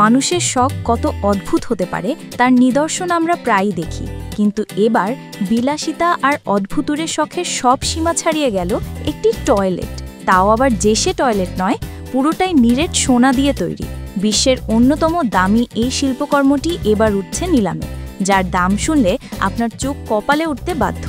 মানুষের শখ কত অদ্ভুত হতে পারে তার নিদর্শন আমরা প্রায়ই দেখি, কিন্তু এবার বিলাসিতা আর অদ্ভুতুরের শখের সব সীমা ছাড়িয়ে গেল একটি টয়লেট। তাও আবার যে টয়লেট নয়, পুরোটাই নিরেট সোনা দিয়ে তৈরি। বিশ্বের অন্যতম দামি এই শিল্পকর্মটি এবার উঠছে নিলামে, যার দাম শুনলে আপনার চোখ কপালে উঠতে বাধ্য।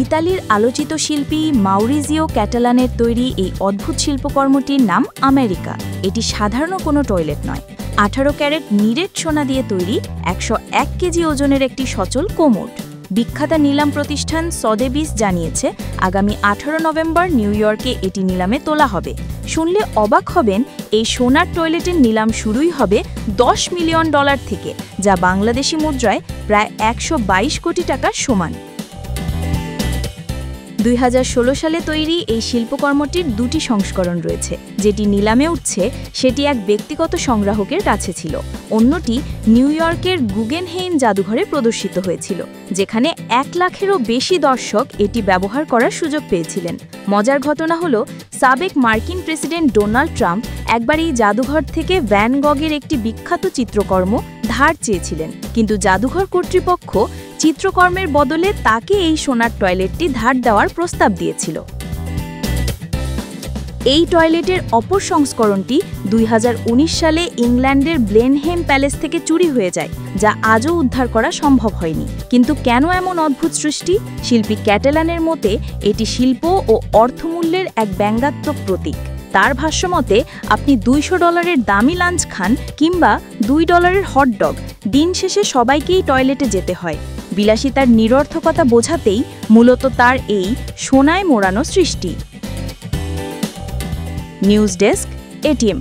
ইতালির আলোচিত শিল্পী মাউরিজিও ক্যাটালানের তৈরি এই অদ্ভুত শিল্পকর্মটির নাম আমেরিকা। এটি সাধারণ কোনো টয়লেট নয়, 18 ক্যারেট নিরেট সোনা দিয়ে তৈরি 101 কেজি ওজনের একটি সচল কোমোড। বিখ্যাত নিলাম প্রতিষ্ঠান সদেবিস জানিয়েছে, আগামী 18 নভেম্বর নিউ ইয়র্কে এটি নিলামে তোলা হবে। শুনলে অবাক হবেন, এই সোনার টয়লেটের নিলাম শুরুই হবে $10 মিলিয়ন থেকে, যা বাংলাদেশি মুদ্রায় প্রায় 122 কোটি টাকার সমান। 2016 সালে তৈরি এই শিল্পকর্মটির 2টি সংস্করণ রয়েছে। যেটি নিলামে উঠছে সেটি এক ব্যক্তিগত সংগ্রাহকের কাছে ছিল, অন্যটি নিউ ইয়র্কের গুগেনহেইম জাদুঘরে প্রদর্শিত হয়েছিল, যেখানে 1 লাখেরও বেশি দর্শক এটি ব্যবহার করার সুযোগ পেয়েছিলেন। মজার ঘটনা হলো, সাবেক মার্কিন প্রেসিডেন্ট ডোনাল্ড ট্রাম্প একবার এই জাদুঘর থেকে ভ্যান গগের একটি বিখ্যাত চিত্রকর্ম ধার চেয়েছিলেন, কিন্তু জাদুঘর কর্তৃপক্ষ চিত্রকর্মের বদলে তাকে এই সোনার টয়লেটটি ধার দেওয়ার প্রস্তাব দিয়েছিল। এই টয়লেটের অপর সংস্করণটি 2019 সালে ইংল্যান্ডের ব্লেনহেম প্যালেস থেকে চুরি হয়ে যায়, যা আজও উদ্ধার করা সম্ভব হয়নি। কিন্তু কেন এমন অদ্ভুত সৃষ্টি? শিল্পী ক্যাটালানের মতে এটি শিল্প ও অর্থমূল্যের এক ব্যঙ্গাত্মক প্রতীক। তার ভাষ্যমতে, আপনি $200 দামি লাঞ্চ খান কিংবা $2 হটডগ, দিন শেষে সবাইকেই টয়লেটে যেতে হয়। বিলাসিতার নিরর্থকতা বোঝাতেই মূলত তার এই সোনায় মোড়ানো সৃষ্টি। News desk, ATM.